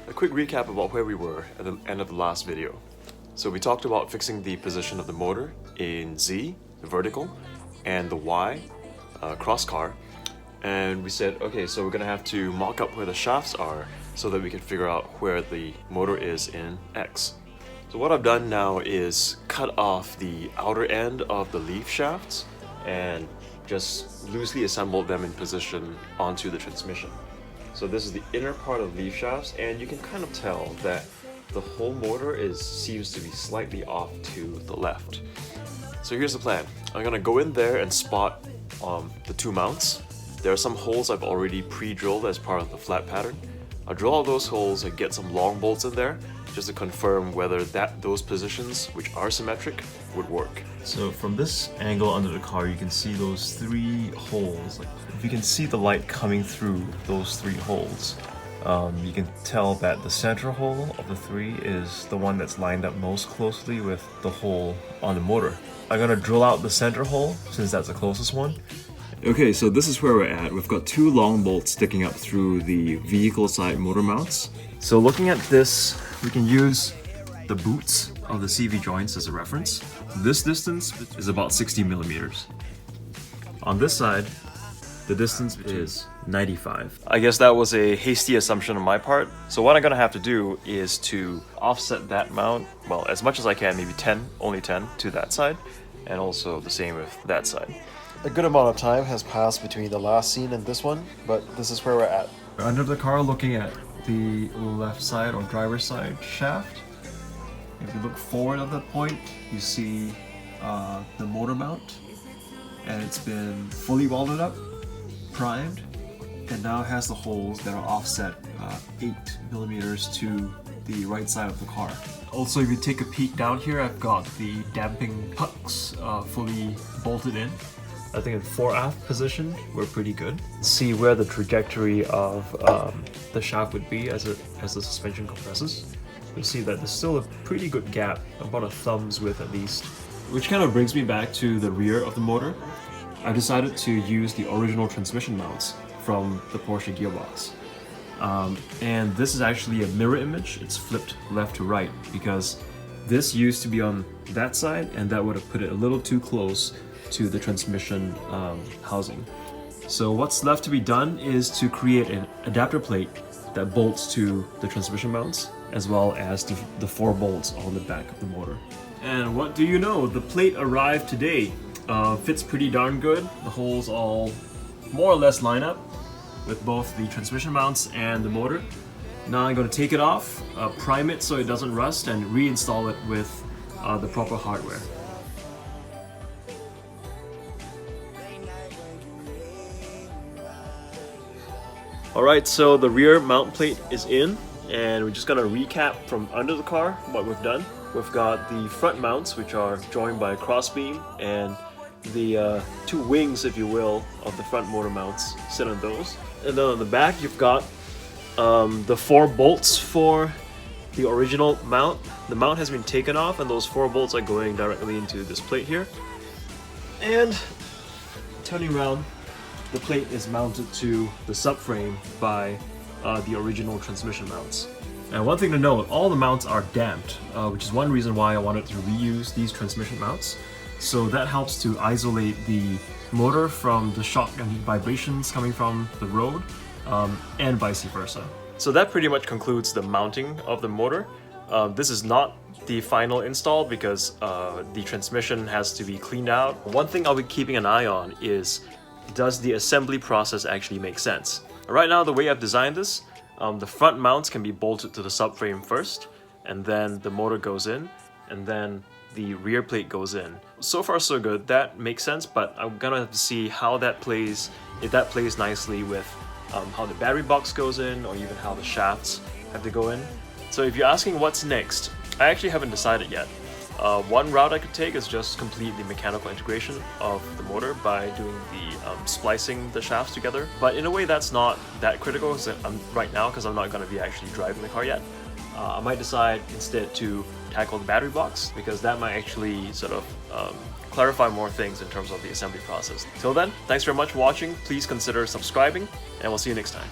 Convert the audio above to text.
A quick recap about where we were at the end of the last video. So we talked about fixing the position of the motor in Z, the vertical, and the Y, crosscar. And we said, okay, so we're gonna have to mock up where the shafts are so that we can figure out where the motor is in X. So what I've done now is cut off the outer end of the leaf shafts and just loosely assembled them in position onto the transmission. So this is the inner part of leaf shafts, and you can kind of tell that the whole motor seems to be slightly off to the left. So here's the plan. I'm gonna go in there and spot the two mounts. There are some holes I've already pre-drilled as part of the flat pattern. I'll drill all those holes and get some long bolts in there just to confirm whether those positions, which are symmetric, would work. So from this angle under the car, you can see those three holes. Like, if you can see the light coming through those three holes, you can tell that the center hole of the three is the one that's lined up most closely with the hole on the motor. I'm gonna drill out the center hole since that's the closest one. Okay, so this is where we're at. We've got two long bolts sticking up through the vehicle side motor mounts. So looking at this, we can use the boots of the CV joints as a reference. This distance is about 60 millimeters. On this side, the distance is 95. I guess that was a hasty assumption on my part. So what I'm gonna have to do is to offset that mount, well, as much as I can, maybe 10, only 10 to that side, and also the same with that side. A good amount of time has passed between the last scene and this one, but this is where we're at. Under the car, looking at the left side or driver's side shaft. If you look forward at that point, you see the motor mount, and it's been fully welded up, primed, and now has the holes that are offset 8 millimeters to the right side of the car. Also, if you take a peek down here, I've got the damping pucks fully bolted in. I think in 4-aft position, we're pretty good. See where the trajectory of the shaft would be as the suspension compresses. You'll see that there's still a pretty good gap, about a thumb's width at least. Which kind of brings me back to the rear of the motor. I decided to use the original transmission mounts from the Porsche gearbox. And this is actually a mirror image. It's flipped left to right because this used to be on that side, and that would have put it a little too close to the transmission housing. So what's left to be done is to create an adapter plate that bolts to the transmission mounts, as well as the 4 bolts on the back of the motor. And what do you know? The plate arrived today. Fits pretty darn good. The holes all more or less line up with both the transmission mounts and the motor. Now I'm going to take it off, prime it so it doesn't rust, and reinstall it with the proper hardware. Alright, so the rear mount plate is in, and we're just gonna recap from under the car what we've done. We've got the front mounts, which are joined by a crossbeam, and the 2 wings, if you will, of the front motor mounts sit on those. And then on the back, you've got the 4 bolts for the original mount. The mount has been taken off, and those 4 bolts are going directly into this plate here. And turning around, the plate is mounted to the subframe by the original transmission mounts. And one thing to note, all the mounts are damped, which is one reason why I wanted to reuse these transmission mounts. So that helps to isolate the motor from the shock and vibrations coming from the road, and vice versa. So that pretty much concludes the mounting of the motor. This is not the final install because the transmission has to be cleaned out. One thing I'll be keeping an eye on is, does the assembly process actually make sense? Right now, the way I've designed this, the front mounts can be bolted to the subframe first, and then the motor goes in, and then the rear plate goes in. So far so good, that makes sense, but I'm gonna have to see how that plays, if that plays nicely with how the battery box goes in, or even how the shafts have to go in. So if you're asking what's next, I actually haven't decided yet. One route I could take is just complete the mechanical integration of the motor by doing the splicing the shafts together. But in a way, that's not that critical right now because I'm not going to be actually driving the car yet. I might decide instead to tackle the battery box because that might actually sort of clarify more things in terms of the assembly process. Till then, thanks very much for watching. Please consider subscribing, and we'll see you next time.